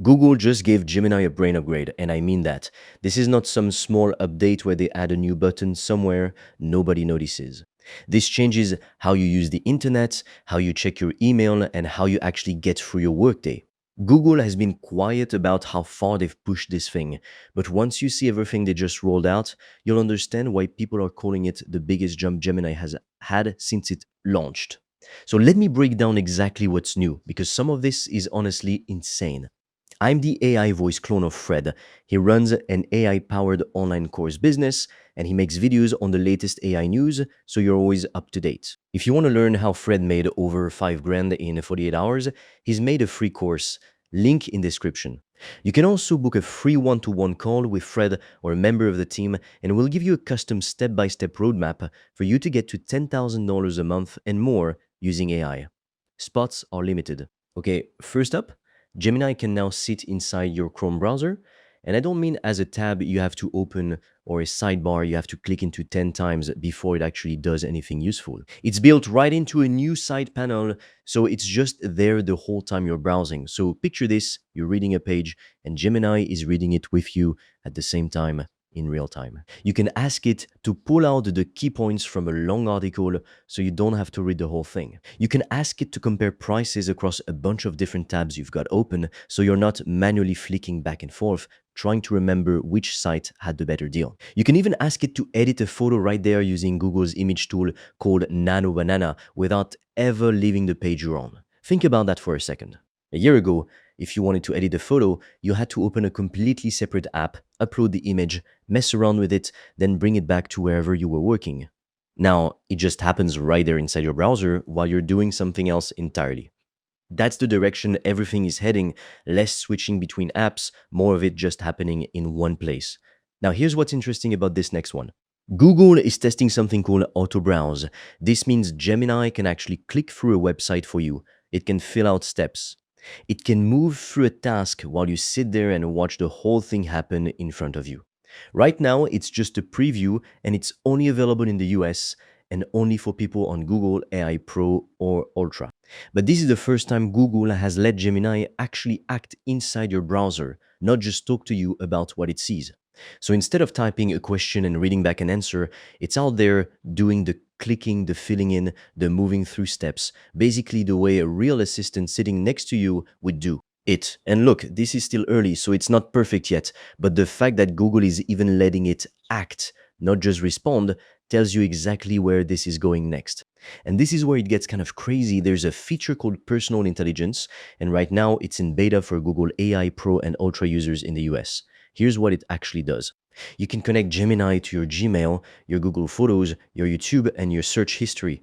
Google just gave Gemini a brain upgrade, and I mean that. This is not some small update where they add a new button somewhere nobody notices. This changes how you use the internet, how you check your email, and how you actually get through your workday. Google has been quiet about how far they've pushed this thing, but once you see everything they just rolled out, you'll understand why people are calling it the biggest jump Gemini has had since it launched. So let me break down exactly what's new, because some of this is honestly insane. I'm the AI voice clone of Fred. He runs an AI powered online course business and he makes videos on the latest AI news, so you're always up to date. If you want to learn how Fred made over 5 grand in 48 hours, he's made a free course. Link in description. You can also book a free one-to-one call with Fred or a member of the team, and we'll give you a custom step-by-step roadmap for you to get to $10,000 a month and more using AI. Spots are limited. Okay, first up, Gemini can now sit inside your Chrome browser. And I don't mean as a tab you have to open or a sidebar you have to click into 10 times before it actually does anything useful. It's built right into a new side panel, so it's just there the whole time you're browsing. So picture this, you're reading a page and Gemini is reading it with you at the same time in real time. You can ask it to pull out the key points from a long article so you don't have to read the whole thing. You can ask it to compare prices across a bunch of different tabs you've got open so you're not manually flicking back and forth trying to remember which site had the better deal. You can even ask it to edit a photo right there using Google's image tool called Nano Banana without ever leaving the page you're on. Think about that for a second. A year ago, if you wanted to edit a photo, you had to open a completely separate app, upload the image, mess around with it, then bring it back to wherever you were working. Now, it just happens right there inside your browser while you're doing something else entirely. That's the direction everything is heading, less switching between apps, more of it just happening in one place. Now, here's what's interesting about this next one. Google is testing something called auto browse. This means Gemini can actually click through a website for you. It can fill out steps. It can move through a task while you sit there and watch the whole thing happen in front of you. Right now, it's just a preview and it's only available in the US and only for people on Google AI Pro or Ultra. But this is the first time Google has let Gemini actually act inside your browser, not just talk to you about what it sees. So instead of typing a question and reading back an answer, it's out there doing the clicking, the filling in, the moving through steps, basically the way a real assistant sitting next to you would do it. And look, this is still early, so it's not perfect yet, but the fact that Google is even letting it act, not just respond, tells you exactly where this is going next. And this is where it gets kind of crazy. There's a feature called personal intelligence, and right now it's in beta for Google AI Pro and Ultra users in the US. Here's what it actually does. You can connect Gemini to your Gmail, your Google Photos, your YouTube, and your search history.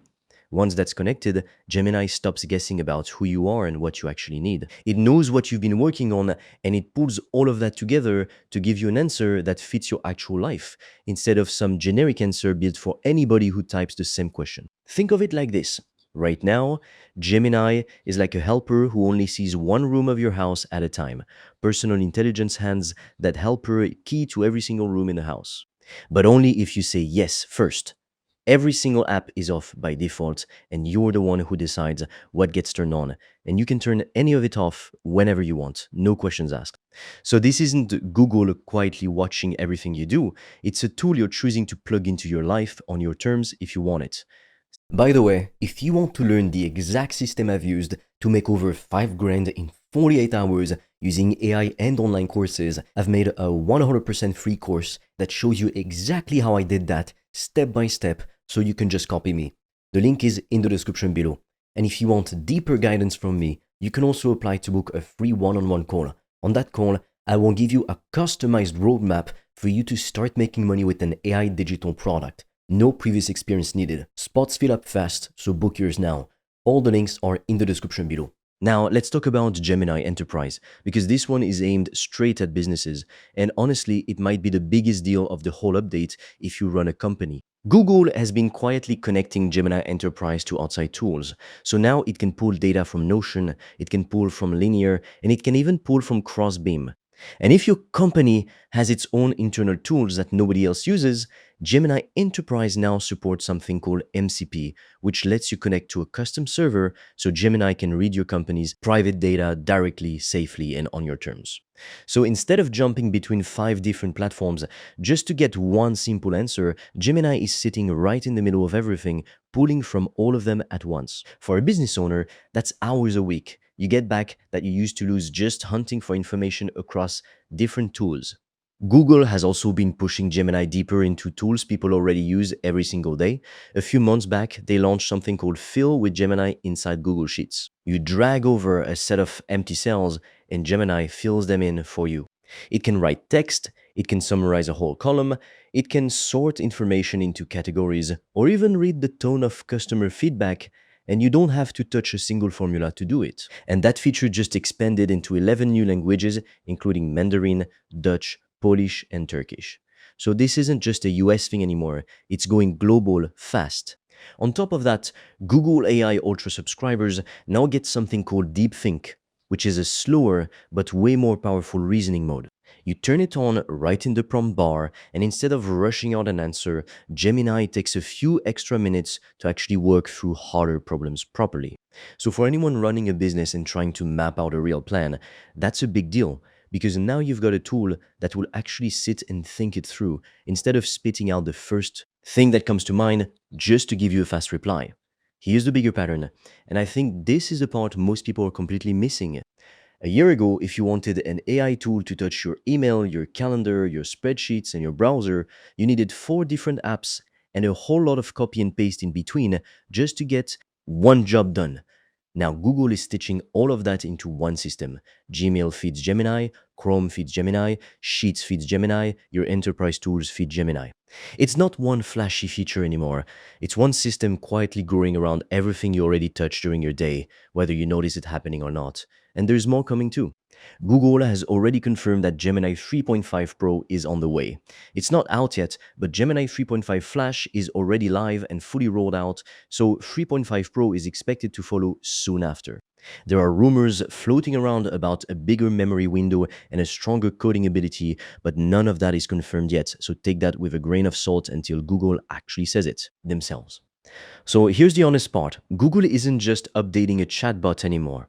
Once that's connected, Gemini stops guessing about who you are and what you actually need. It knows what you've been working on and it pulls all of that together to give you an answer that fits your actual life, instead of some generic answer built for anybody who types the same question. Think of it like this. Right now, Gemini is like a helper who only sees one room of your house at a time. Personal intelligence hands that helper key to every single room in the house. But only if you say yes first. Every single app is off by default, and you're the one who decides what gets turned on. And you can turn any of it off whenever you want, no questions asked. So this isn't Google quietly watching everything you do. It's a tool you're choosing to plug into your life on your terms if you want it. By the way, if you want to learn the exact system I've used to make over 5 grand in 48 hours using AI and online courses, I've made a 100% free course that shows you exactly how I did that step by step, so you can just copy me. The link is in the description below. And if you want deeper guidance from me, you can also apply to book a free one-on-one call. On that call, I will give you a customized roadmap for you to start making money with an AI digital product. No previous experience needed. Spots fill up fast, so book yours now. All the links are in the description below. Now, let's talk about Gemini Enterprise, because this one is aimed straight at businesses, and honestly, it might be the biggest deal of the whole update if you run a company. Google has been quietly connecting Gemini Enterprise to outside tools, so now it can pull data from Notion, it can pull from Linear, and it can even pull from Crossbeam. And if your company has its own internal tools that nobody else uses, Gemini Enterprise now supports something called MCP, which lets you connect to a custom server so Gemini can read your company's private data directly, safely, and on your terms. So instead of jumping between 5 different platforms just to get one simple answer, Gemini is sitting right in the middle of everything, pulling from all of them at once. For a business owner, that's hours a week. You get back that you used to lose just hunting for information across different tools. Google has also been pushing Gemini deeper into tools people already use every single day. A few months back, they launched something called Fill with Gemini inside Google Sheets. You drag over a set of empty cells and Gemini fills them in for you. It can write text, it can summarize a whole column, it can sort information into categories, or even read the tone of customer feedback, and you don't have to touch a single formula to do it. And that feature just expanded into 11 new languages, including Mandarin, Dutch, Polish, and Turkish. So this isn't just a US thing anymore, it's going global fast. On top of that, Google AI Ultra subscribers now get something called Deep Think, which is a slower but way more powerful reasoning mode. You turn it on right in the prompt bar, and instead of rushing out an answer, Gemini takes a few extra minutes to actually work through harder problems properly. So for anyone running a business and trying to map out a real plan, that's a big deal, because now you've got a tool that will actually sit and think it through instead of spitting out the first thing that comes to mind just to give you a fast reply. Here's the bigger pattern, and I think this is the part most people are completely missing. A year ago, if you wanted an AI tool to touch your email, your calendar, your spreadsheets, and your browser, you needed 4 different apps and a whole lot of copy and paste in between just to get one job done. Now, Google is stitching all of that into one system. Gmail feeds Gemini, Chrome feeds Gemini, Sheets feeds Gemini, your enterprise tools feed Gemini. It's not one flashy feature anymore. It's one system quietly growing around everything you already touch during your day, whether you notice it happening or not. And there's more coming too. Google has already confirmed that Gemini 3.5 Pro is on the way. It's not out yet, but Gemini 3.5 Flash is already live and fully rolled out, so 3.5 Pro is expected to follow soon after. There are rumors floating around about a bigger memory window and a stronger coding ability, but none of that is confirmed yet, so take that with a grain of salt until Google actually says it themselves. So here's the honest part. Google isn't just updating a chatbot anymore.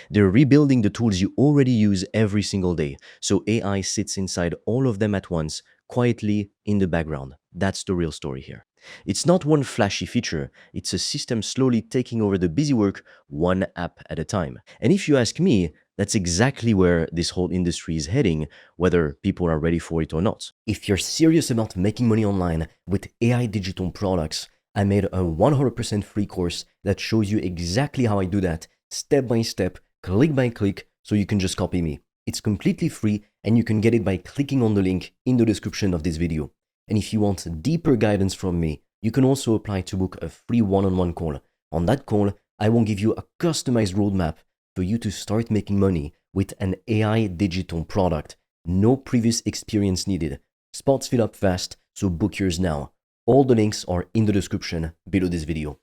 They're rebuilding the tools you already use every single day, so AI sits inside all of them at once, quietly in the background. That's the real story here. It's not one flashy feature, it's a system slowly taking over the busy work one app at a time. And if you ask me, that's exactly where this whole industry is heading, whether people are ready for it or not. If you're serious about making money online with AI digital products, I made a 100% free course that shows you exactly how I do that, step by step, click by click, so you can just copy me. It's completely free and you can get it by clicking on the link in the description of this video. And if you want deeper guidance from me, you can also apply to book a free one-on-one call. On that call, I will give you a customized roadmap for you to start making money with an AI digital product. No previous experience needed. Spots fill up fast, so book yours now. All the links are in the description below this video.